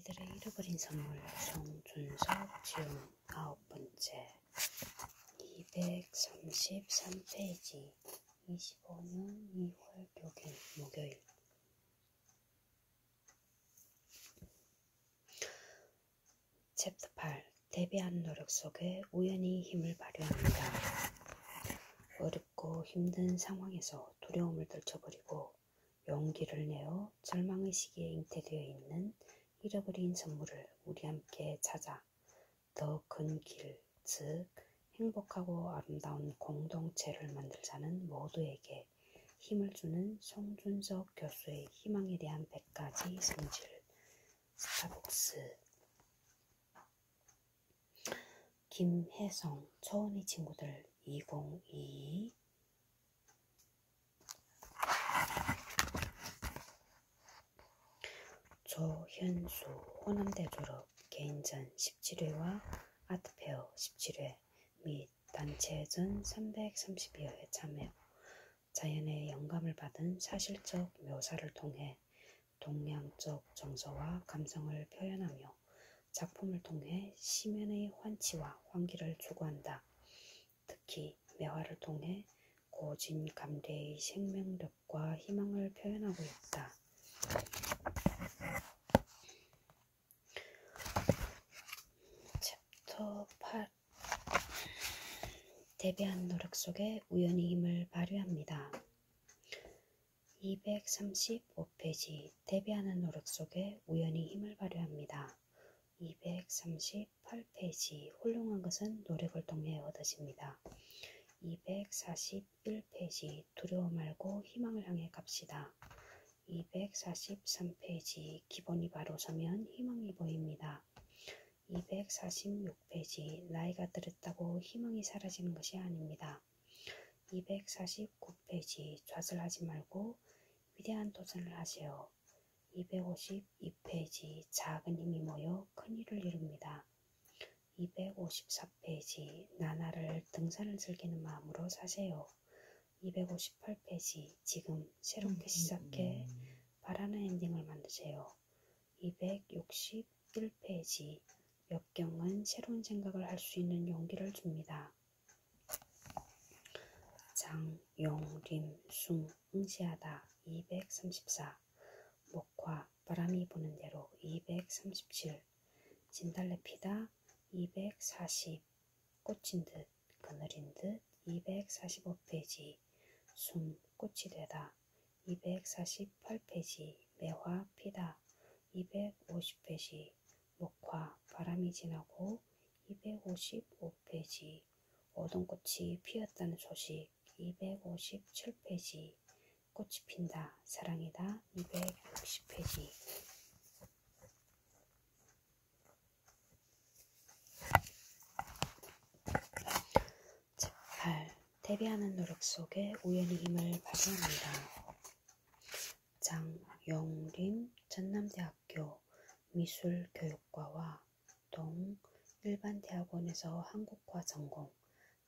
아이들의 잃어버린 선물 송준섭 지음 9번째 233페이지 25년 2월 6일 목요일 챕터 8 대비하는 노력 속에 우연히 힘을 발휘합니다. 어렵고 힘든 상황에서 두려움을 떨쳐버리고 용기를 내어 절망의 시기에 잉태되어 있는 잃어버린 선물을 우리 함께 찾아 더 큰 길, 즉 행복하고 아름다운 공동체를 만들자는 모두에게 힘을 주는 송준섭 교수의 희망에 대한 100가지 성질. 스타벅스. 김혜성, 초은이 친구들 2022 조현수, 호남대 졸업, 개인전 17회와 아트페어 17회 및 단체전 332회에 참여, 자연의 영감을 받은 사실적 묘사를 통해 동양적 정서와 감성을 표현하며 작품을 통해 시면의 환치와 환기를 추구한다. 특히 매화를 통해 고진 감래의 생명력과 희망을 표현하고 있다. 챕터 8 대비하는 노력 속에 우연히 힘을 발휘합니다. 235페이지 대비하는 노력 속에 우연히 힘을 발휘합니다. 238페이지 훌륭한 것은 노력을 통해 얻어집니다. 241페이지 두려워 말고 희망을 향해 갑시다. 243페이지 기본이 바로 서면 희망이 보입니다. 246페이지 나이가 들었다고 희망이 사라지는 것이 아닙니다. 249페이지 좌절하지 말고 위대한 도전을 하세요. 252페이지 작은 힘이 모여 큰 일을 이룹니다. 254페이지 나날을 등산을 즐기는 마음으로 사세요. 258페이지 지금 새롭게 시작해 바라는 엔딩을 만드세요. 261페이지 역경은 새로운 생각을 할 수 있는 용기를 줍니다. 장용림 숨 응시하다 234 목화 바람이 부는 대로 237 진달래 피다 240 꽂힌 듯 그늘인 듯 245페이지 숨 꽃이 되다 248페이지 매화 피다 250페이지 목화 바람이 지나고 255페이지 오동꽃이 피었다는 소식 257페이지 꽃이 핀다 사랑이다 260페이지 챕터 8 대비하는 노력 속에 우연히 힘을 발휘합니다. 장용림 전남대학교 미술교육과와 동 일반대학원에서 한국화 전공,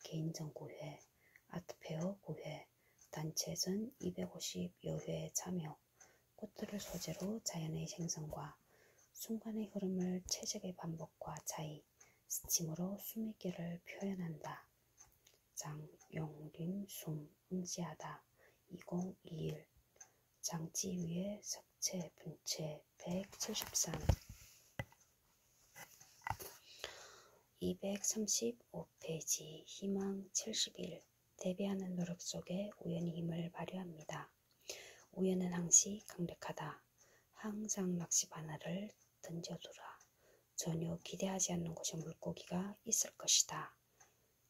개인전 9회, 아트페어 9회, 단체전 250여회에 참여, 꽃들을 소재로 자연의 생성과 순간의 흐름을 채색의 반복과 차이, 스침으로 수미결을 표현한다. 장용림 숨 응시하다 2021 장지 위에 석채 분채 173 235페이지 희망 71 대비하는 노력 속에 우연히 힘을 발휘합니다. 우연은 항시 강력하다. 항상 낚시 바늘을 던져두라. 전혀 기대하지 않는 곳에 물고기가 있을 것이다.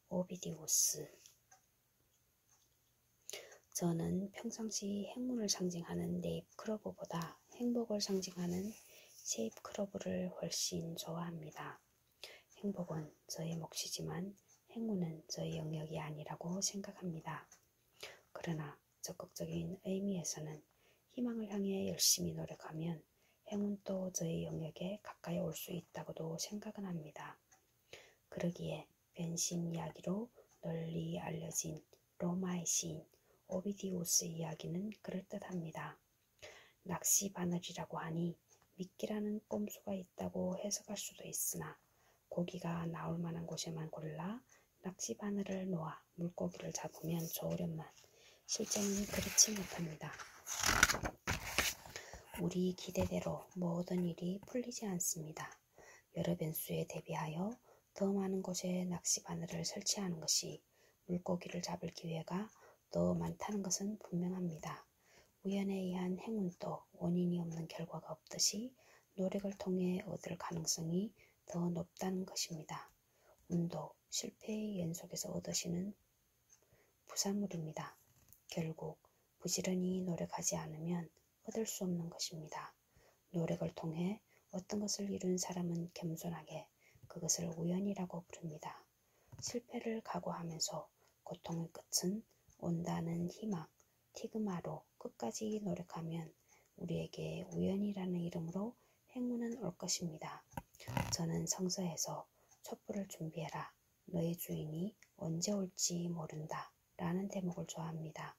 오비디우스. 저는 평상시 행운을 상징하는 네잎크로버보다 행복을 상징하는 세잎크로버를 훨씬 좋아합니다. 행복은 저의 몫이지만 행운은 저의 영역이 아니라고 생각합니다. 그러나 적극적인 의미에서는 희망을 향해 열심히 노력하면 행운도 저의 영역에 가까이 올 수 있다고도 생각은 합니다. 그러기에 변신 이야기로 널리 알려진 로마의 시인 오비디우스 이야기는 그럴듯합니다. 낚시 바늘이라고 하니 미끼라는 꼼수가 있다고 해석할 수도 있으나 고기가 나올 만한 곳에만 골라 낚시 바늘을 놓아 물고기를 잡으면 좋으련만 실제는 그렇지 못합니다. 우리 기대대로 모든 일이 풀리지 않습니다. 여러 변수에 대비하여 더 많은 곳에 낚시 바늘을 설치하는 것이 물고기를 잡을 기회가 더 많다는 것은 분명합니다. 우연에 의한 행운도 원인이 없는 결과가 없듯이 노력을 통해 얻을 가능성이 더 높다는 것입니다. 운도 실패의 연속에서 얻으시는 부산물입니다. 결국 부지런히 노력하지 않으면 얻을 수 없는 것입니다. 노력을 통해 어떤 것을 이룬 사람은 겸손하게 그것을 우연이라고 부릅니다. 실패를 각오하면서 고통의 끝은 온다는 희망, 티그마로 끝까지 노력하면 우리에게 우연이라는 이름으로 행운은 올 것입니다. 저는 성서에서 촛불을 준비해라. 너의 주인이 언제 올지 모른다. 라는 대목을 좋아합니다.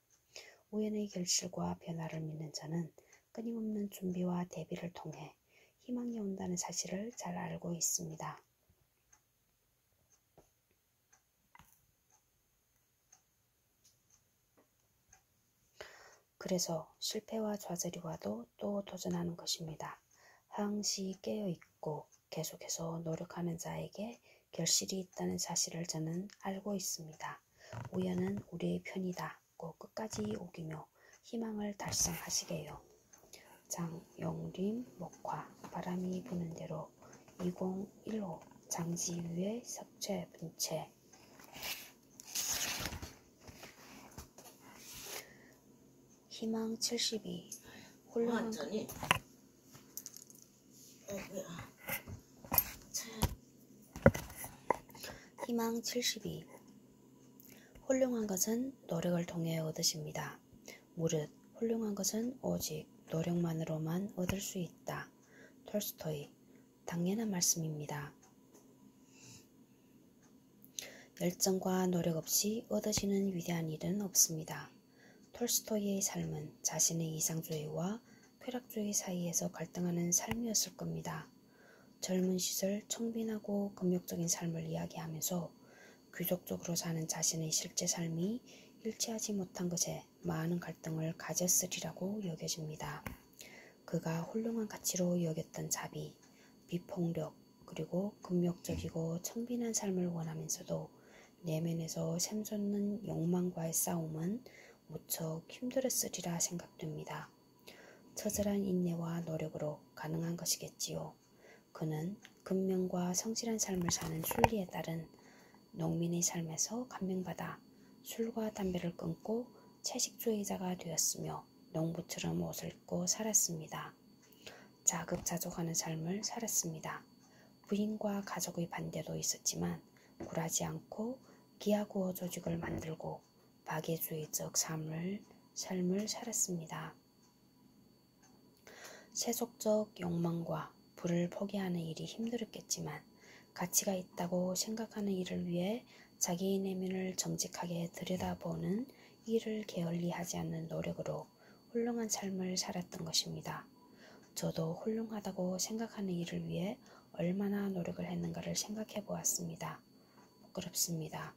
우연의 결실과 변화를 믿는 저는 끊임없는 준비와 대비를 통해 희망이 온다는 사실을 잘 알고 있습니다. 그래서 실패와 좌절이 와도 또 도전하는 것입니다. 항시 깨어있고 계속해서 노력하는 자에게 결실이 있다는 사실을 저는 알고 있습니다. 우연은 우리의 편이다.고 끝까지 우기며 희망을 달성하시게요. 장용림 목화 바람이 부는 대로 2015 장지유의 석쇠 분채 희망 72 훌륭한 희망 72 훌륭한 것은 노력을 통해 얻으십니다. 무릇 훌륭한 것은 오직 노력만으로만 얻을 수 있다. 톨스토이. 당연한 말씀입니다. 열정과 노력 없이 얻어지는 위대한 일은 없습니다. 톨스토이의 삶은 자신의 이상주의와 쾌락주의 사이에서 갈등하는 삶이었을 겁니다. 젊은 시절 청빈하고 금욕적인 삶을 이야기하면서 귀족적으로 사는 자신의 실제 삶이 일치하지 못한 것에 많은 갈등을 가졌으리라고 여겨집니다. 그가 훌륭한 가치로 여겼던 자비, 비폭력, 그리고 금욕적이고 청빈한 삶을 원하면서도 내면에서 샘솟는 욕망과의 싸움은 무척 힘들었으리라 생각됩니다. 처절한 인내와 노력으로 가능한 것이겠지요. 그는 근면과 성실한 삶을 사는 순리에 따른 농민의 삶에서 감명받아 술과 담배를 끊고 채식주의자가 되었으며 농부처럼 옷을 입고 살았습니다. 자급자족하는 삶을 살았습니다. 부인과 가족의 반대도 있었지만 굴하지 않고 기하구어 조직을 만들고 박애주의적 삶을 살았습니다. 세속적 욕망과 부를 포기하는 일이 힘들었겠지만 가치가 있다고 생각하는 일을 위해 자기의 내면을 정직하게 들여다보는 일을 게을리하지 않는 노력으로 훌륭한 삶을 살았던 것입니다. 저도 훌륭하다고 생각하는 일을 위해 얼마나 노력을 했는가를 생각해 보았습니다. 부끄럽습니다.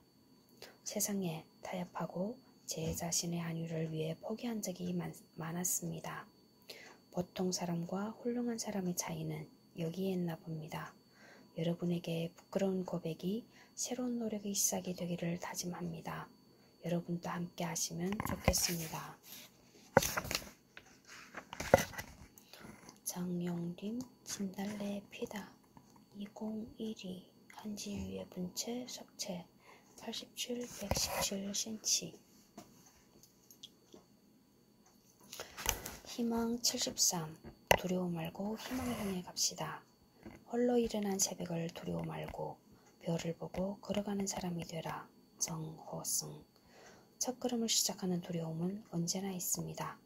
세상에 타협하고 제 자신의 안위를 위해 포기한 적이 많았습니다. 보통 사람과 훌륭한 사람의 차이는 여기에 있나 봅니다. 여러분에게 부끄러운 고백이 새로운 노력의 시작이 되기를 다짐합니다. 여러분도 함께 하시면 좋겠습니다. 장용림 진달래 피다 2012 한지유의 분채 석채 87, 117cm 희망 73 두려워 말고 희망을 향해 갑시다. 홀로 일어난 새벽을 두려워 말고 별을 보고 걸어가는 사람이 되라. 정호승. 첫걸음을 시작하는 두려움은 언제나 있습니다.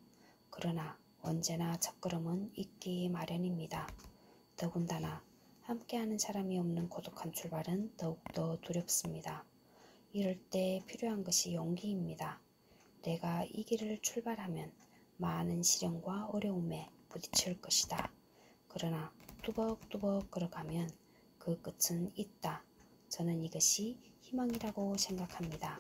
그러나 언제나 첫걸음은 있기 마련입니다. 더군다나 함께하는 사람이 없는 고독한 출발은 더욱더 두렵습니다. 이럴 때 필요한 것이 용기입니다. 내가 이 길을 출발하면 많은 시련과 어려움에 부딪힐 것이다. 그러나 뚜벅뚜벅 걸어가면 그 끝은 있다. 저는 이것이 희망이라고 생각합니다.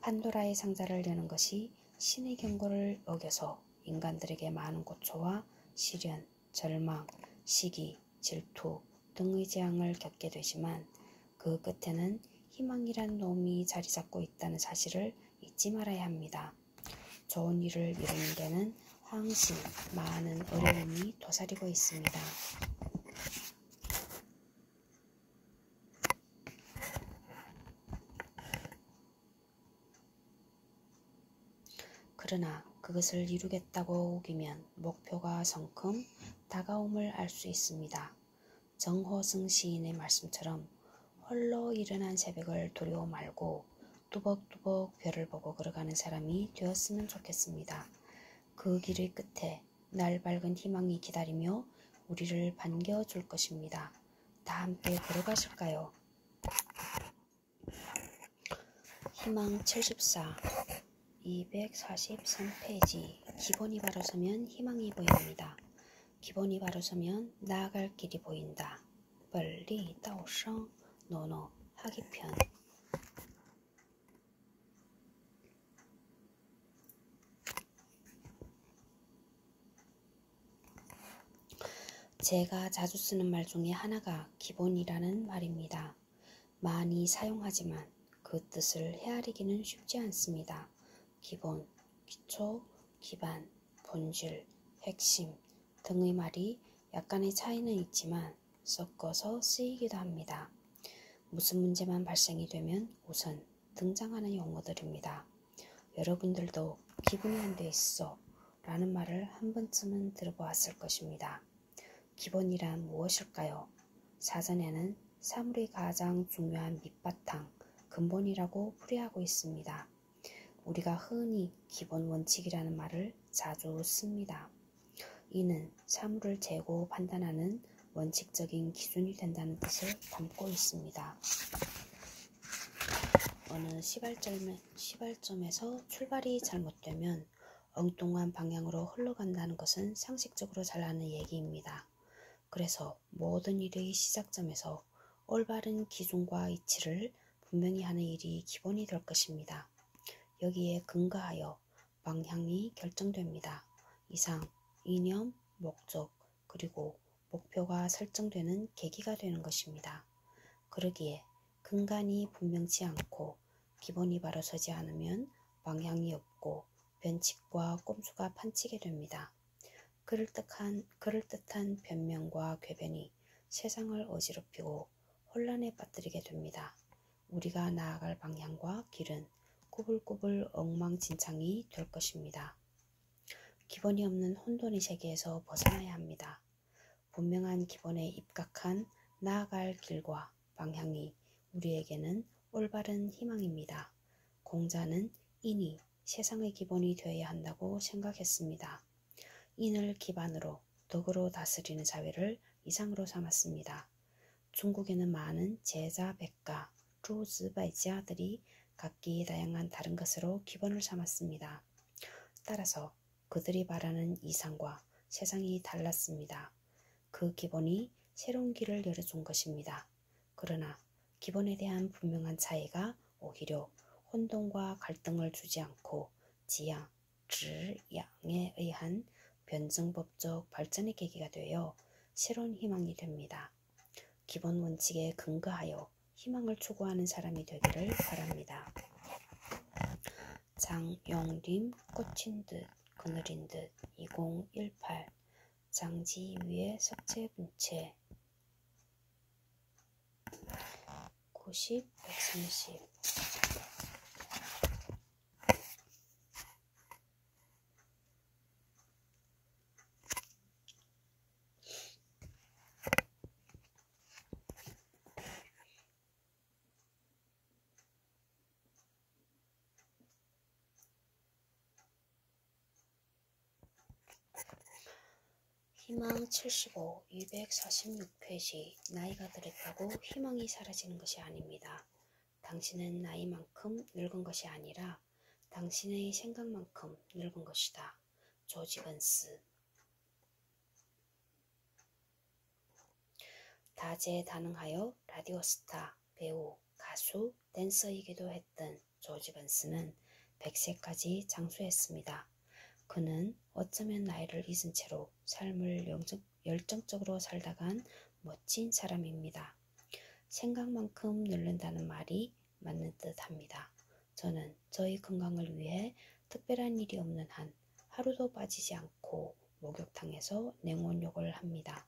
판도라의 상자를 여는 것이 신의 경고를 어겨서 인간들에게 많은 고초와 시련, 절망, 시기, 질투 등의 재앙을 겪게 되지만 그 끝에는 희망이란 놈이 자리 잡고 있다는 사실을 잊지 말아야 합니다. 좋은 일을 이루는 데는 항상 많은 어려움이 도사리고 있습니다. 그러나 그것을 이루겠다고 우기면 목표가 성큼 다가옴을 알 수 있습니다. 정호승 시인의 말씀처럼 홀로 일어난 새벽을 두려워 말고 뚜벅뚜벅 별을 보고 걸어가는 사람이 되었으면 좋겠습니다. 그 길의 끝에 날 밝은 희망이 기다리며 우리를 반겨줄 것입니다. 다 함께 걸어가실까요? 희망 74 243페이지. 기본이 바로 서면 희망이 보입니다. 기본이 바로 서면 나아갈 길이 보인다. 벌리 다오성 노노 하기편. 제가 자주 쓰는 말 중에 하나가 기본이라는 말입니다. 많이 사용하지만 그 뜻을 헤아리기는 쉽지 않습니다. 기본, 기초, 기반, 본질, 핵심 등의 말이 약간의 차이는 있지만 섞어서 쓰이기도 합니다. 무슨 문제만 발생이 되면 우선 등장하는 용어들입니다. 여러분들도 기본이 안 돼 있어 라는 말을 한 번쯤은 들어보았을 것입니다. 기본이란 무엇일까요? 사전에는 사물의 가장 중요한 밑바탕, 근본이라고 풀이하고 있습니다. 우리가 흔히 기본 원칙이라는 말을 자주 씁니다. 이는 사물을 재고 판단하는 원칙적인 기준이 된다는 뜻을 담고 있습니다. 어느 시발점에서 출발이 잘못되면 엉뚱한 방향으로 흘러간다는 것은 상식적으로 잘 아는 얘기입니다. 그래서 모든 일의 시작점에서 올바른 기준과 이치를 분명히 하는 일이 기본이 될 것입니다. 여기에 근거하여 방향이 결정됩니다. 이상, 이념, 목적, 그리고 목표가 설정되는 계기가 되는 것입니다. 그러기에 근간이 분명치 않고 기본이 바로 서지 않으면 방향이 없고 변칙과 꼼수가 판치게 됩니다. 그럴듯한 변명과 궤변이 세상을 어지럽히고 혼란에 빠뜨리게 됩니다. 우리가 나아갈 방향과 길은 꾸불꾸불 엉망진창이 될 것입니다. 기본이 없는 혼돈의 세계에서 벗어나야 합니다. 분명한 기본에 입각한 나아갈 길과 방향이 우리에게는 올바른 희망입니다. 공자는 인이 세상의 기본이 되어야 한다고 생각했습니다. 인을 기반으로 덕으로 다스리는 사회를 이상으로 삼았습니다. 중국에는 많은 제자, 백가, 루즈바이지아들이 각기 다양한 다른 것으로 기본을 삼았습니다. 따라서 그들이 바라는 이상과 세상이 달랐습니다. 그 기본이 새로운 길을 열어준 것입니다. 그러나 기본에 대한 분명한 차이가 오히려 혼돈과 갈등을 주지 않고 지양, 양에 의한 변증법적 발전의 계기가 되어 새로운 희망이 됩니다. 기본 원칙에 근거하여 희망을 추구하는 사람이 되기를 바랍니다. 장용림 꽃인 듯 그늘인 듯 2018 장지 위에 석재 분체 90, 130 희망 75, 246페이지. 나이가 들었다고 희망이 사라지는 것이 아닙니다. 당신은 나이만큼 늙은 것이 아니라 당신의 생각만큼 늙은 것이다. 조지 건스. 다재다능하여 라디오 스타, 배우, 가수, 댄서이기도 했던 조지 번스는 100세까지 장수했습니다. 그는 어쩌면 나이를 잊은 채로 삶을 열정적으로 살다간 멋진 사람입니다. 생각만큼 늙는다는 말이 맞는 듯합니다. 저는 저희 건강을 위해 특별한 일이 없는 한 하루도 빠지지 않고 목욕탕에서 냉온욕을 합니다.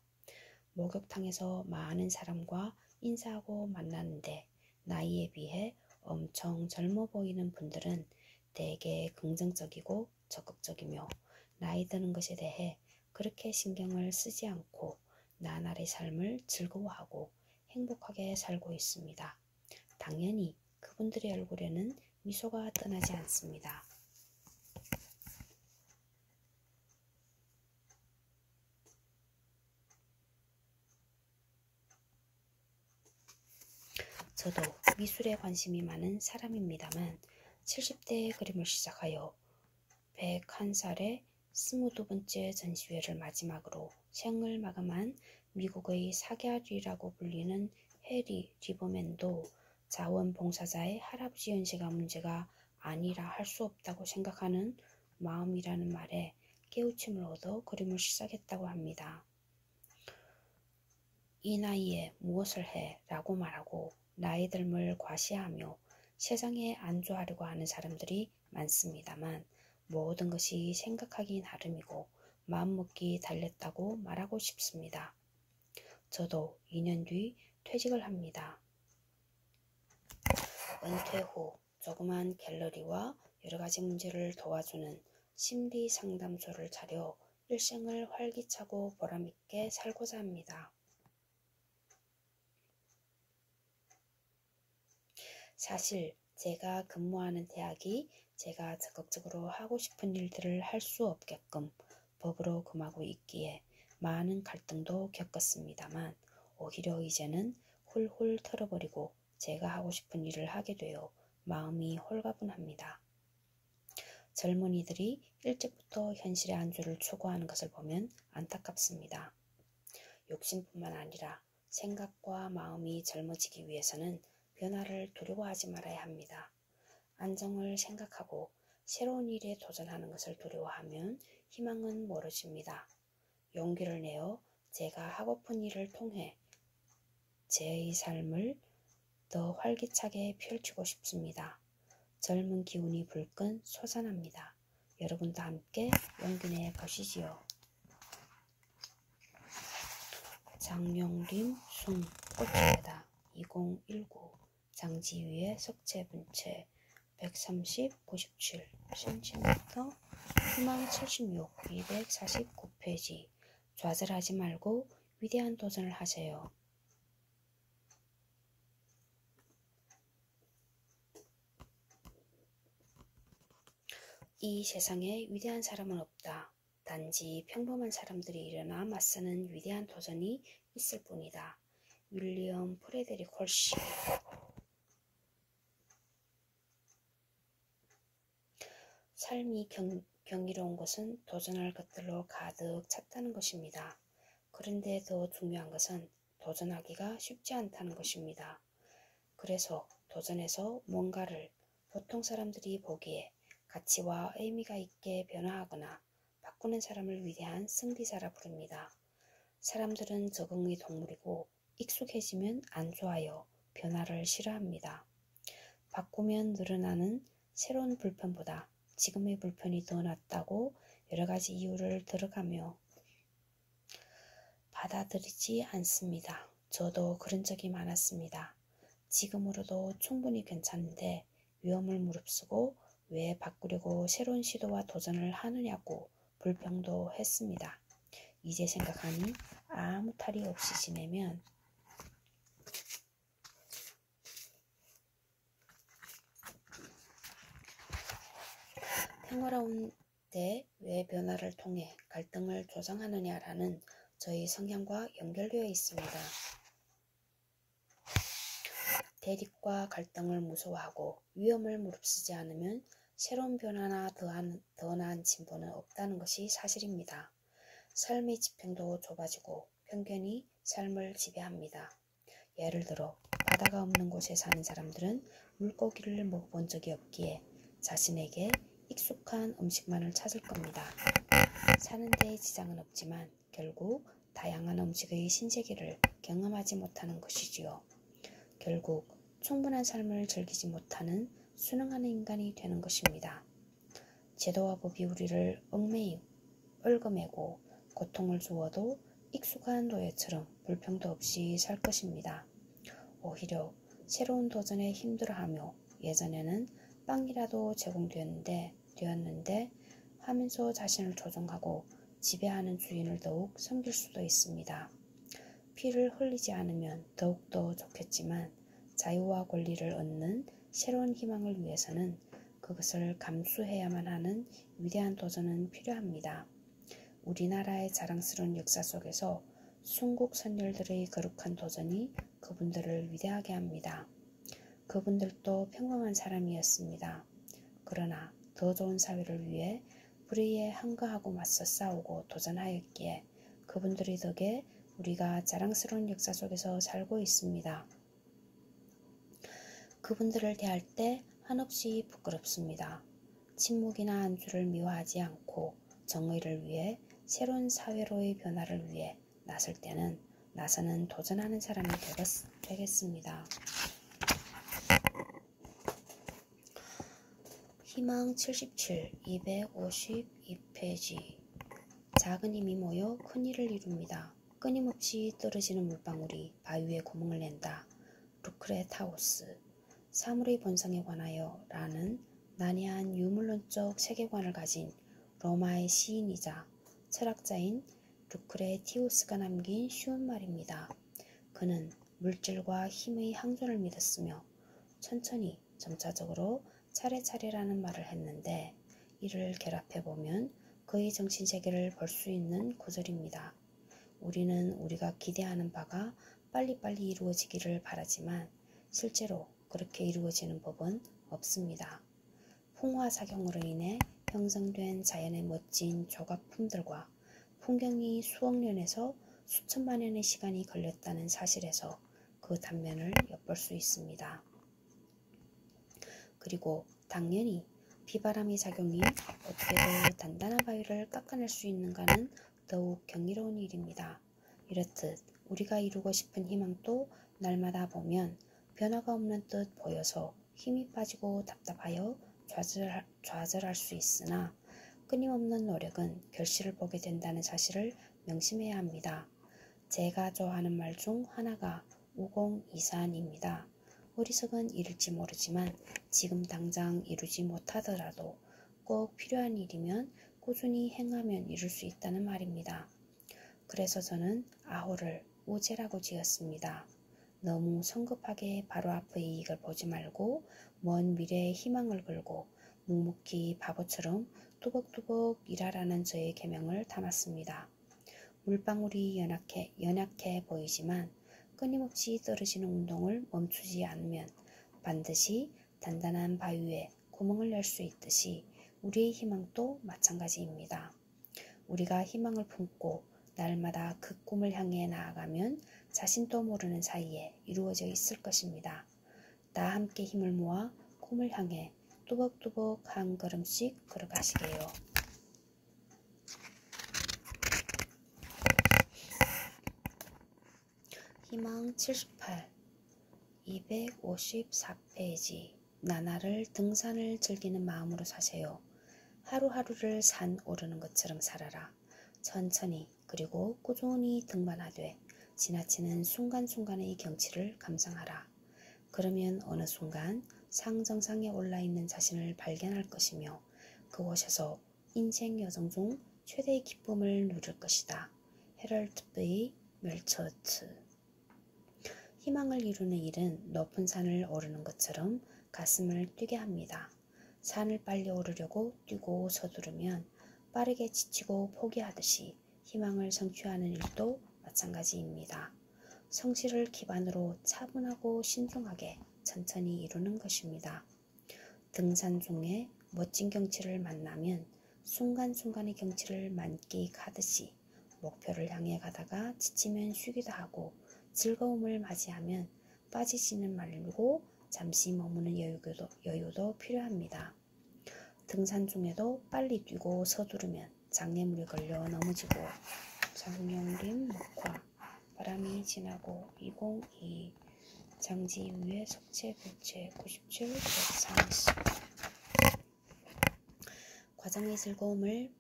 목욕탕에서 많은 사람과 인사하고 만나는데 나이에 비해 엄청 젊어 보이는 분들은 되게 긍정적이고 적극적이며 나이 드는 것에 대해 그렇게 신경을 쓰지 않고 나날의 삶을 즐거워하고 행복하게 살고 있습니다. 당연히 그분들의 얼굴에는 미소가 떠나지 않습니다. 저도 미술에 관심이 많은 사람입니다만 70대에 그림을 시작하여 101살에 22번째 전시회를 마지막으로 생을 마감한 미국의 사계알이라고 불리는 해리 리버맨도 자원봉사자의 할아버지 연세가 문제가 아니라 할 수 없다고 생각하는 마음이라는 말에 깨우침을 얻어 그림을 시작했다고 합니다. 이 나이에 무엇을 해? 라고 말하고 나이 듦을 과시하며 세상에 안주하려고 하는 사람들이 많습니다만 모든 것이 생각하기 나름이고 마음먹기 달렸다고 말하고 싶습니다. 저도 2년 뒤 퇴직을 합니다. 은퇴 후 조그만 갤러리와 여러가지 문제를 도와주는 심리 상담소를 차려 일생을 활기차고 보람있게 살고자 합니다. 사실 제가 근무하는 대학이 제가 적극적으로 하고 싶은 일들을 할 수 없게끔 법으로 금하고 있기에 많은 갈등도 겪었습니다만 오히려 이제는 훌훌 털어버리고 제가 하고 싶은 일을 하게 되어 마음이 홀가분합니다. 젊은이들이 일찍부터 현실의 안주를 추구하는 것을 보면 안타깝습니다. 욕심뿐만 아니라 생각과 마음이 젊어지기 위해서는 변화를 두려워하지 말아야 합니다. 안정을 생각하고 새로운 일에 도전하는 것을 두려워하면 희망은 멀어집니다. 용기를 내어 제가 하고픈 일을 통해 제 삶을 더 활기차게 펼치고 싶습니다. 젊은 기운이 불끈 솟아납니다. 여러분도 함께 용기 내 보시지요. 장룡림 숨 꽃이다 2019 장지위의 석재분체 130, 97 cm 희망 76, 249페이지 좌절하지 말고 위대한 도전을 하세요. 이 세상에 위대한 사람은 없다. 단지 평범한 사람들이 일어나 맞서는 위대한 도전이 있을 뿐이다. 윌리엄 프레데릭 홀시. 삶이 경이로운 것은 도전할 것들로 가득 찼다는 것입니다. 그런데 더 중요한 것은 도전하기가 쉽지 않다는 것입니다. 그래서 도전해서 뭔가를 보통 사람들이 보기에 가치와 의미가 있게 변화하거나 바꾸는 사람을 위대한 승리자라 부릅니다. 사람들은 적응의 동물이고 익숙해지면 안 좋아요. 변화를 싫어합니다. 바꾸면 늘어나는 새로운 불편보다 지금의 불편이 더 낫다고 여러 가지 이유를 들어가며 받아들이지 않습니다. 저도 그런 적이 많았습니다. 지금으로도 충분히 괜찮은데 위험을 무릅쓰고 왜 바꾸려고 새로운 시도와 도전을 하느냐고 불평도 했습니다. 이제 생각하니 아무 탈이 없이 지내면 평화로운 때 왜 변화를 통해 갈등을 조장하느냐라는 저희 성향과 연결되어 있습니다. 대립과 갈등을 무서워하고 위험을 무릅쓰지 않으면 새로운 변화나 더 나은 진보는 없다는 것이 사실입니다. 삶의 지평도 좁아지고 편견이 삶을 지배합니다. 예를 들어 바다가 없는 곳에 사는 사람들은 물고기를 먹어본 적이 없기에 자신에게 익숙한 음식만을 찾을 겁니다. 사는 데 지장은 없지만 결국 다양한 음식의 신세계를 경험하지 못하는 것이지요. 결국 충분한 삶을 즐기지 못하는 순응하는 인간이 되는 것입니다. 제도와 법이 우리를 얽어매고 고통을 주어도 익숙한 노예처럼 불평도 없이 살 것입니다. 오히려 새로운 도전에 힘들어하며 예전에는 빵이라도 제공되었는데 하면서 자신을 조종하고 지배하는 주인을 더욱 섬길 수도 있습니다. 피를 흘리지 않으면 더욱더 좋겠지만 자유와 권리를 얻는 새로운 희망을 위해서는 그것을 감수해야만 하는 위대한 도전은 필요합니다. 우리나라의 자랑스러운 역사 속에서 순국 선열들의 거룩한 도전이 그분들을 위대하게 합니다. 그분들도 평범한 사람이었습니다. 그러나 더 좋은 사회를 위해 불의에 한가하고 맞서 싸우고 도전하였기에 그분들의 덕에 우리가 자랑스러운 역사 속에서 살고 있습니다. 그분들을 대할 때 한없이 부끄럽습니다. 침묵이나 안주를 미워하지 않고 정의를 위해 새로운 사회로의 변화를 위해 나설 때는 나서는 도전하는 사람이 되겠습니다. 희망 77, 252페이지. 작은 힘이 모여 큰 일을 이룹니다. 끊임없이 떨어지는 물방울이 바위에 구멍을 낸다. 루크레타우스. 사물의 본성에 관하여 라는 난해한 유물론적 세계관을 가진 로마의 시인이자 철학자인 루크레티우스가 남긴 쉬운 말입니다. 그는 물질과 힘의 항존을 믿었으며 천천히 점차적으로 차례차례라는 말을 했는데 이를 결합해보면 그의 정신세계를 볼 수 있는 구절입니다. 우리는 우리가 기대하는 바가 빨리빨리 이루어지기를 바라지만 실제로 그렇게 이루어지는 법은 없습니다. 풍화작용으로 인해 형성된 자연의 멋진 조각품들과 풍경이 수억 년에서 수천만 년의 시간이 걸렸다는 사실에서 그 단면을 엿볼 수 있습니다. 그리고 당연히 비바람의 작용이 어떻게든 단단한 바위를 깎아낼 수 있는가는 더욱 경이로운 일입니다. 이렇듯 우리가 이루고 싶은 희망도 날마다 보면 변화가 없는 듯 보여서 힘이 빠지고 답답하여 좌절할 수 있으나 끊임없는 노력은 결실을 보게 된다는 사실을 명심해야 합니다. 제가 좋아하는 말 중 하나가 우공이산입니다. 어리석은 일일지 모르지만 지금 당장 이루지 못하더라도 꼭 필요한 일이면 꾸준히 행하면 이룰 수 있다는 말입니다. 그래서 저는 아호를 우제라고 지었습니다. 너무 성급하게 바로 앞의 이익을 보지 말고 먼 미래의 희망을 걸고 묵묵히 바보처럼 뚜벅뚜벅 일하라는 저의 계명을 담았습니다. 물방울이 연약해 보이지만 끊임없이 떨어지는 운동을 멈추지 않으면 반드시 단단한 바위에 구멍을 낼 수 있듯이 우리의 희망도 마찬가지입니다. 우리가 희망을 품고 날마다 그 꿈을 향해 나아가면 자신도 모르는 사이에 이루어져 있을 것입니다. 다 함께 힘을 모아 꿈을 향해 뚜벅뚜벅 한 걸음씩 걸어가시게요. 희망 78, 254페이지. 나날을 등산을 즐기는 마음으로 사세요. 하루하루를 산 오르는 것처럼 살아라. 천천히 그리고 꾸준히 등반하되 지나치는 순간순간의 경치를 감상하라. 그러면 어느 순간 상정상에 올라있는 자신을 발견할 것이며 그곳에서 인생 여정 중 최대의 기쁨을 누릴 것이다. 헤럴드 V. 멜처트. 희망을 이루는 일은 높은 산을 오르는 것처럼 가슴을 뛰게 합니다. 산을 빨리 오르려고 뛰고 서두르면 빠르게 지치고 포기하듯이 희망을 성취하는 일도 마찬가지입니다. 성실을 기반으로 차분하고 신중하게 천천히 이루는 것입니다. 등산 중에 멋진 경치를 만나면 순간순간의 경치를 만끽하듯이 목표를 향해 가다가 지치면 쉬기도 하고 즐거움을 맞이하면 빠지지는 말고 잠시 머무는 여유도 필요합니다. 등산 중에도 빨리 뛰고 서두르면 장애물에 걸려 넘어지고 장룡림 목화 바람이 지나고 202 장지 위에 석채 불채 97 130 과정의 즐거움을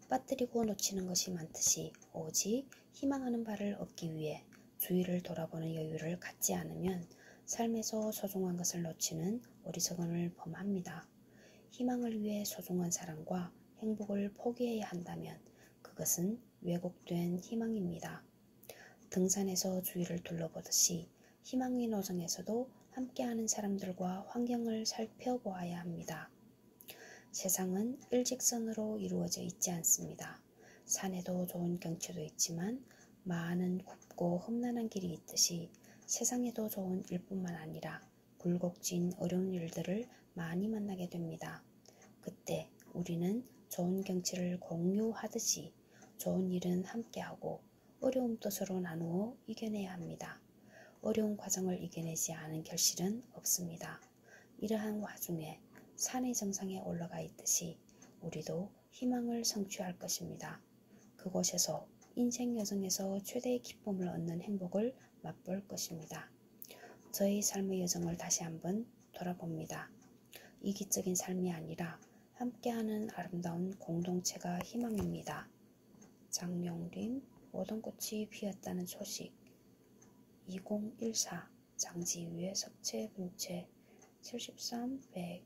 빠뜨리고 놓치는 것이 많듯이 오직 희망하는 바를 얻기 위해 주위를 돌아보는 여유를 갖지 않으면 삶에서 소중한 것을 놓치는 어리석음을 범합니다. 희망을 위해 소중한 사랑과 행복을 포기해야 한다면 그것은 왜곡된 희망입니다. 등산에서 주위를 둘러보듯이 희망의 노정에서도 함께하는 사람들과 환경을 살펴보아야 합니다. 세상은 일직선으로 이루어져 있지 않습니다. 산에도 좋은 경치도 있지만 많은 굽고 험난한 길이 있듯이 세상에도 좋은 일뿐만 아니라 굴곡진 어려운 일들을 많이 만나게 됩니다. 그때 우리는 좋은 경치를 공유하듯이 좋은 일은 함께하고 어려움도 서로 나누어 이겨내야 합니다. 어려운 과정을 이겨내지 않은 결실은 없습니다. 이러한 와중에 산의 정상에 올라가 있듯이 우리도 희망을 성취할 것입니다. 그곳에서 인생 여정에서 최대의 기쁨을 얻는 행복을 맛볼 것입니다. 저의 삶의 여정을 다시 한번 돌아봅니다. 이기적인 삶이 아니라 함께하는 아름다운 공동체가 희망입니다. 장룡림 모든 꽃이 피었다는 소식 2014 장지 위에 석채 분채 73 100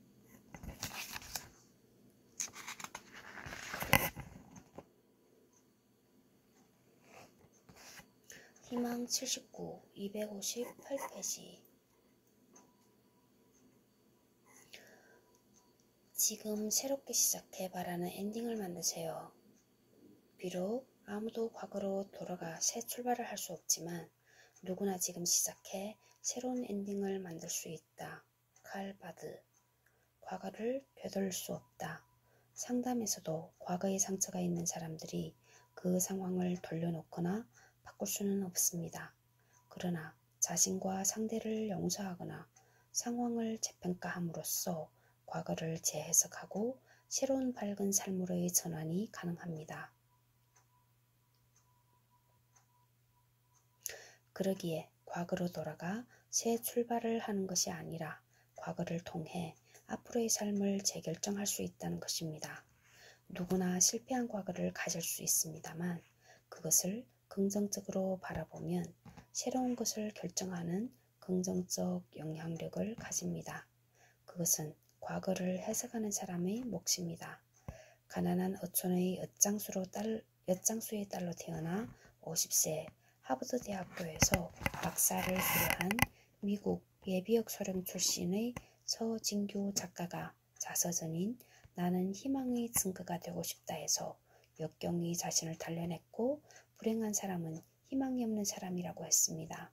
희망 79 258페이지 지금 새롭게 시작해 바라는 엔딩을 만드세요. 비록 아무도 과거로 돌아가 새 출발을 할 수 없지만 누구나 지금 시작해 새로운 엔딩을 만들 수 있다. 칼 바드 과거를 되돌릴 수 없다. 상담에서도 과거의 상처가 있는 사람들이 그 상황을 돌려놓거나 바꿀 수는 없습니다. 그러나 자신과 상대를 용서하거나 상황을 재평가함으로써 과거를 재해석하고 새로운 밝은 삶으로의 전환이 가능합니다. 그러기에 과거로 돌아가 새 출발을 하는 것이 아니라 과거를 통해 앞으로의 삶을 재결정할 수 있다는 것입니다. 누구나 실패한 과거를 가질 수 있습니다만 그것을 긍정적으로 바라보면 새로운 것을 결정하는 긍정적 영향력을 가집니다. 그것은 과거를 해석하는 사람의 몫입니다. 가난한 어촌의 엿장수의 딸로 태어나 50세 하버드 대학교에서 박사를 수료한 미국 예비역 소령 출신의 서진규 작가가 자서전인 나는 희망의 증거가 되고 싶다 해서 역경이 자신을 단련했고 불행한 사람은 희망이 없는 사람이라고 했습니다.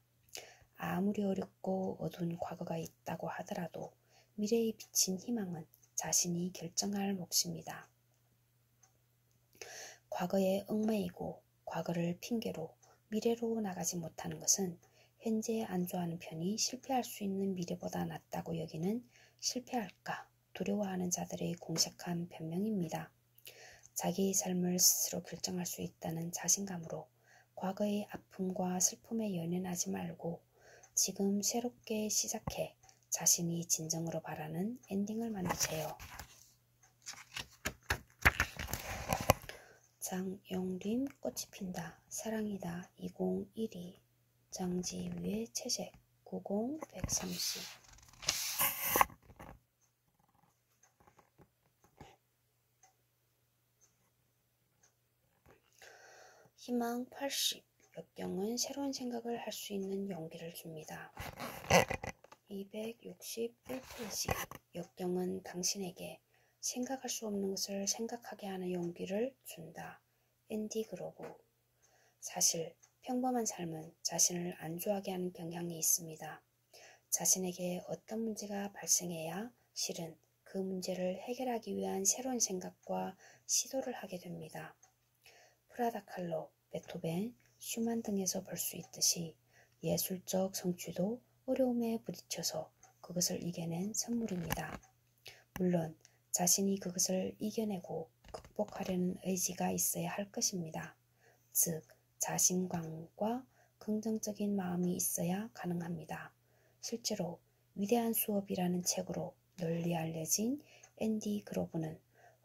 아무리 어렵고 어두운 과거가 있다고 하더라도 미래에 비친 희망은 자신이 결정할 몫입니다. 과거에 얽매이고 과거를 핑계로 미래로 나가지 못하는 것은 현재 안주하는 편이 실패할 수 있는 미래보다 낫다고 여기는 실패할까 두려워하는 자들의 공색한 변명입니다. 자기의 삶을 스스로 결정할 수 있다는 자신감으로 과거의 아픔과 슬픔에 연연하지 말고 지금 새롭게 시작해 자신이 진정으로 바라는 엔딩을 만드세요. 장용림 꽃이 핀다 사랑이다 2012 장지 위에 채색 90 130 희망 80 역경은 새로운 생각을 할 수 있는 용기를 줍니다. 261페이지 역경은 당신에게 생각할 수 없는 것을 생각하게 하는 용기를 준다. 앤디 그로브 사실 평범한 삶은 자신을 안주하게 하는 경향이 있습니다. 자신에게 어떤 문제가 발생해야 실은 그 문제를 해결하기 위한 새로운 생각과 시도를 하게 됩니다. 프라다 칼로 베토벤, 슈만 등에서 볼 수 있듯이 예술적 성취도 어려움에 부딪혀서 그것을 이겨낸 선물입니다. 물론 자신이 그것을 이겨내고 극복하려는 의지가 있어야 할 것입니다. 즉, 자신감과 긍정적인 마음이 있어야 가능합니다. 실제로 위대한 수업이라는 책으로 널리 알려진 앤디 그로브는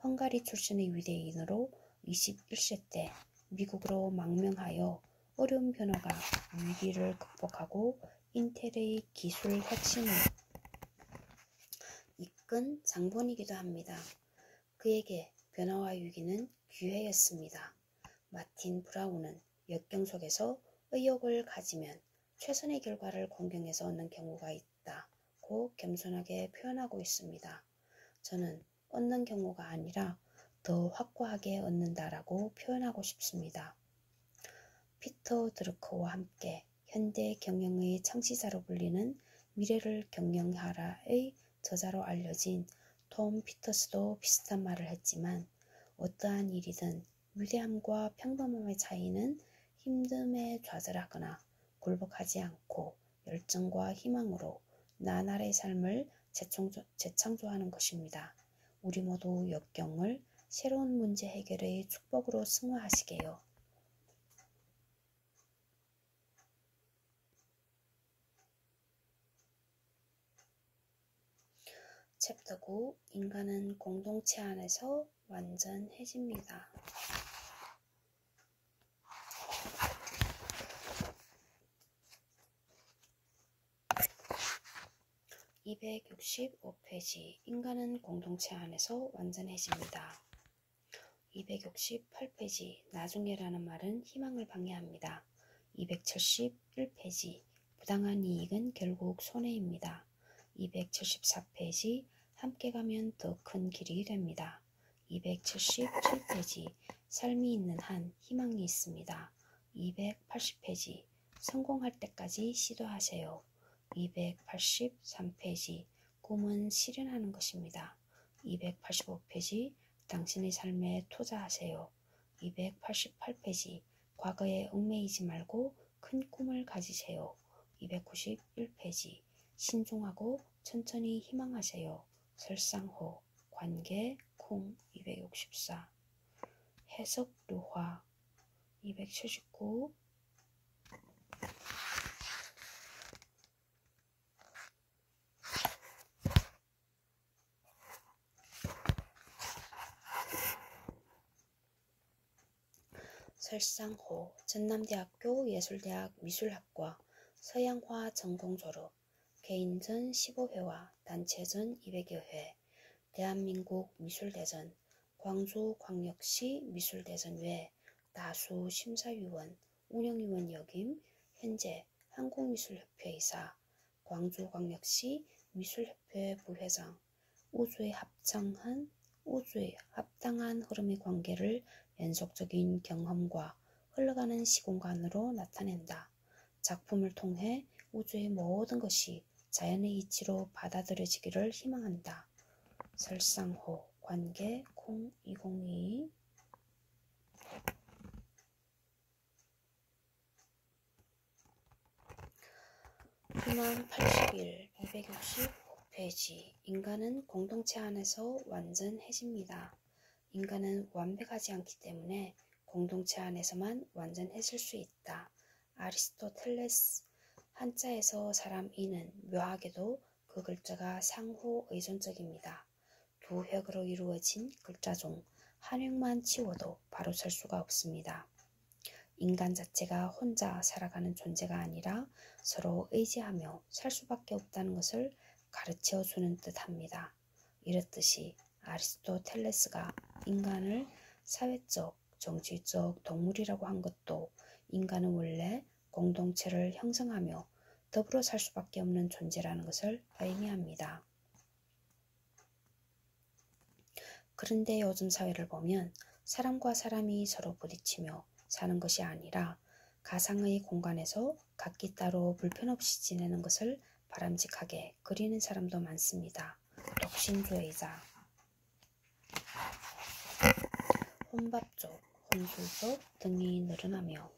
헝가리 출신의 위대인으로 21세 때 미국으로 망명하여 어려운 변화가 위기를 극복하고 인텔의 기술 혁신을 이끈 장본이기도 합니다. 그에게 변화와 위기는 기회였습니다. 마틴 브라운은 역경 속에서 의욕을 가지면 최선의 결과를 공경에서 얻는 경우가 있다고 겸손하게 표현하고 있습니다. 저는 얻는 경우가 아니라 더 확고하게 얻는다라고 표현하고 싶습니다. 피터 드루커와 함께 현대 경영의 창시자로 불리는 미래를 경영하라의 저자로 알려진 톰 피터스도 비슷한 말을 했지만 어떠한 일이든 위대함과 평범함의 차이는 힘듦에 좌절하거나 굴복하지 않고 열정과 희망으로 나날의 삶을 재창조하는 것입니다. 우리 모두 역경을 새로운 문제 해결의 축복으로 승화하시게요. 챕터 9. 인간은 공동체 안에서 완전해집니다. 265페이지. 인간은 공동체 안에서 완전해집니다. 268페이지. 나중에라는 말은 희망을 방해합니다. 271페이지. 부당한 이익은 결국 손해입니다. 274페이지. 함께 가면 더 큰 길이 됩니다. 277페이지. 삶이 있는 한 희망이 있습니다. 280페이지. 성공할 때까지 시도하세요. 283페이지. 꿈은 실현하는 것입니다. 285페이지. 당신의 삶에 투자하세요. 288페이지. 과거에 얽매이지 말고 큰 꿈을 가지세요. 291페이지. 신중하고 천천히 희망하세요. 설상호, 관계, 쿵. 264. 해석 류화. 279. 설상호, 전남대학교 예술대학 미술학과 서양화 전공 졸업, 개인전 15회와 단체전 200여 회, 대한민국 미술대전, 광주광역시 미술대전 외 다수 심사위원, 운영위원 역임, 현재 한국미술협회이사, 광주광역시 미술협회 부회장, 우주의 합당한 흐름의 관계를 연속적인 경험과 흘러가는 시공간으로 나타낸다. 작품을 통해 우주의 모든 것이 자연의 이치로 받아들여지기를 희망한다. 설상호, 관계, 콩 2022. 희망 81, 265페이지. 인간은 공동체 안에서 완전해집니다. 인간은 완벽하지 않기 때문에 공동체 안에서만 완전해질 수 있다. 아리스토텔레스. 한자에서 사람 이는 묘하게도 그 글자가 상호 의존적입니다. 두 획으로 이루어진 글자 중 한 획만 치워도 바로 설 수가 없습니다. 인간 자체가 혼자 살아가는 존재가 아니라 서로 의지하며 살 수밖에 없다는 것을 가르쳐 주는 듯합니다. 이렇듯이 아리스토텔레스가 인간을 사회적, 정치적 동물이라고 한 것도 인간은 원래 공동체를 형성하며 더불어 살 수밖에 없는 존재라는 것을 의미합니다. 그런데 요즘 사회를 보면 사람과 사람이 서로 부딪히며 사는 것이 아니라 가상의 공간에서 각기 따로 불편 없이 지내는 것을 바람직하게 그리는 사람도 많습니다. 독신주의자. 혼밥족. 혼술적 등이 늘어나며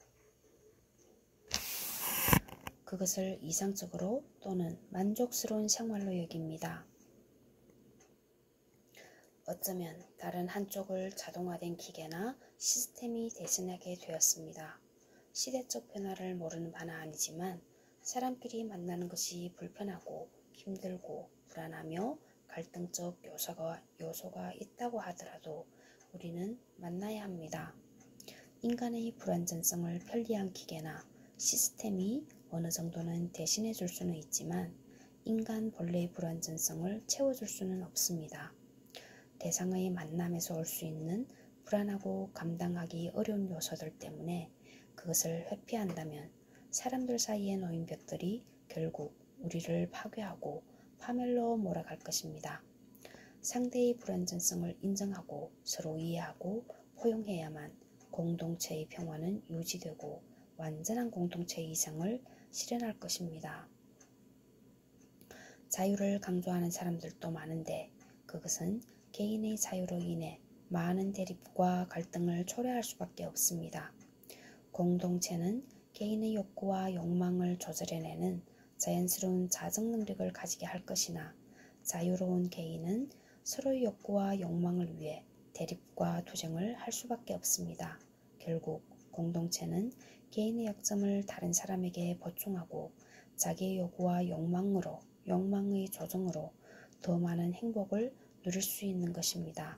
그것을 이상적으로 또는 만족스러운 생활로 여깁니다. 어쩌면 다른 한쪽을 자동화된 기계나 시스템이 대신하게 되었습니다. 시대적 변화를 모르는 바는 아니지만 사람끼리 만나는 것이 불편하고 힘들고 불안하며 갈등적 요소가 있다고 하더라도 우리는 만나야 합니다. 인간의 불완전성을 편리한 기계나 시스템이 어느 정도는 대신해 줄 수는 있지만 인간 본래의 불완전성을 채워줄 수는 없습니다. 대상의 만남에서 올 수 있는 불안하고 감당하기 어려운 요소들 때문에 그것을 회피한다면 사람들 사이에 놓인 벽들이 결국 우리를 파괴하고 파멸로 몰아갈 것입니다. 상대의 불완전성을 인정하고 서로 이해하고 포용해야만 공동체의 평화는 유지되고 완전한 공동체의 이상을 실현할 것입니다. 자유를 강조하는 사람들도 많은데 그것은 개인의 자유로 인해 많은 대립과 갈등을 초래할 수밖에 없습니다. 공동체는 개인의 욕구와 욕망을 조절해내는 자연스러운 자정 능력을 가지게 할 것이나 자유로운 개인은 서로의 욕구와 욕망을 위해 대립과 투쟁을 할 수밖에 없습니다. 결국 공동체는 개인의 약점을 다른 사람에게 보충하고 자기의 요구와 욕망의 조정으로 더 많은 행복을 누릴 수 있는 것입니다.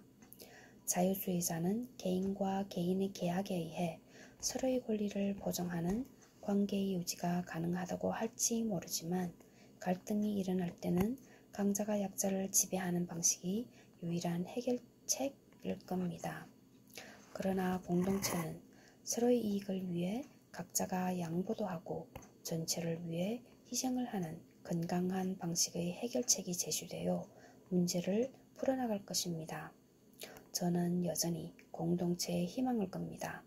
자유주의자는 개인과 개인의 계약에 의해 서로의 권리를 보장하는 관계의 유지가 가능하다고 할지 모르지만 갈등이 일어날 때는 강자가 약자를 지배하는 방식이 유일한 해결책일 겁니다. 그러나 공동체는 서로의 이익을 위해 각자가 양보도 하고 전체를 위해 희생을 하는 건강한 방식의 해결책이 제시되어 문제를 풀어나갈 것입니다. 저는 여전히 공동체의 희망을 겁니다.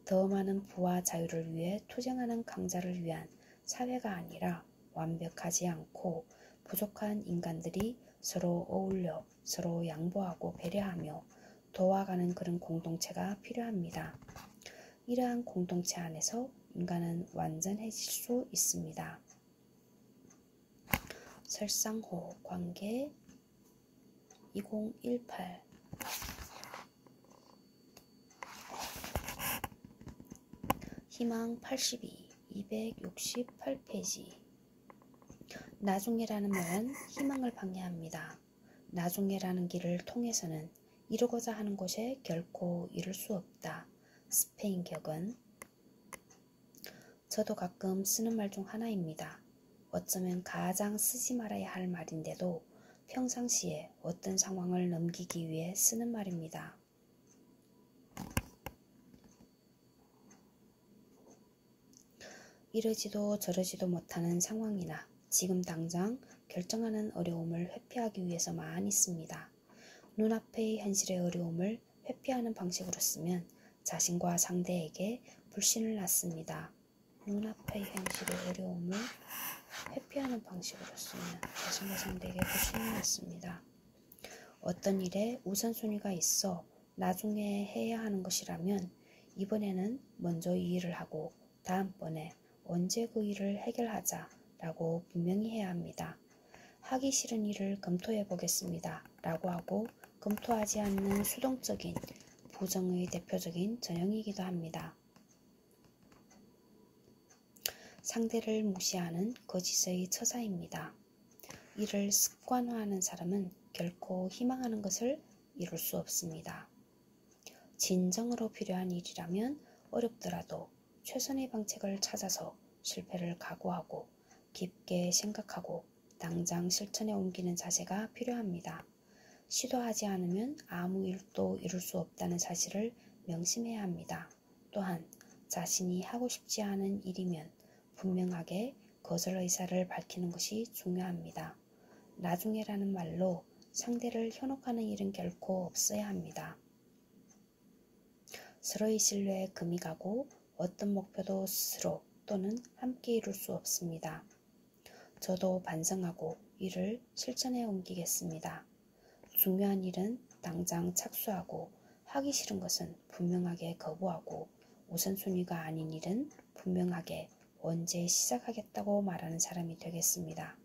더 많은 부와 자유를 위해 투쟁하는 강자를 위한 사회가 아니라 완벽하지 않고 부족한 인간들이 서로 어울려 서로 양보하고 배려하며 도와가는 그런 공동체가 필요합니다. 이러한 공동체 안에서 인간은 완전해질 수 있습니다. 설상호 관계 2018 희망 82 268페이지 나중에라는 말은 희망을 방해합니다. 나중에라는 길을 통해서는 이루고자 하는 곳에 결코 이룰 수 없다. 스페인 격언 저도 가끔 쓰는 말 중 하나입니다. 어쩌면 가장 쓰지 말아야 할 말인데도 평상시에 어떤 상황을 넘기기 위해 쓰는 말입니다. 이러지도 저러지도 못하는 상황이나 지금 당장 결정하는 어려움을 회피하기 위해서 많이 씁니다. 눈앞의 현실의 어려움을 회피하는 방식으로 쓰면 자신과 상대에게 불신을 낳습니다. 눈앞의 현실의 어려움을 회피하는 방식으로 쓰면 자신과 상대에게 불신을 낳습니다. 어떤 일에 우선순위가 있어 나중에 해야 하는 것이라면 이번에는 먼저 이 일을 하고 다음번에 언제 그 일을 해결하자 라고 분명히 해야 합니다. 하기 싫은 일을 검토해 보겠습니다 라고 하고 검토하지 않는 수동적인 부정의 대표적인 전형이기도 합니다. 상대를 무시하는 거짓의 처사입니다. 이를 습관화하는 사람은 결코 희망하는 것을 이룰 수 없습니다. 진정으로 필요한 일이라면 어렵더라도 최선의 방책을 찾아서 실패를 각오하고 깊게 생각하고 당장 실천에 옮기는 자세가 필요합니다. 시도하지 않으면 아무 일도 이룰 수 없다는 사실을 명심해야 합니다. 또한 자신이 하고 싶지 않은 일이면 분명하게 거절 의사를 밝히는 것이 중요합니다. 나중에라는 말로 상대를 현혹하는 일은 결코 없어야 합니다. 서로의 신뢰에 금이 가고 어떤 목표도 스스로 또는 함께 이룰 수 없습니다. 저도 반성하고 이를 실천에 옮기겠습니다. 중요한 일은 당장 착수하고 하기 싫은 것은 분명하게 거부하고 우선순위가 아닌 일은 분명하게 언제 시작하겠다고 말하는 사람이 되겠습니다.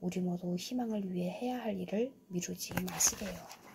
우리 모두 희망을 위해 해야 할 일을 미루지 마시게요.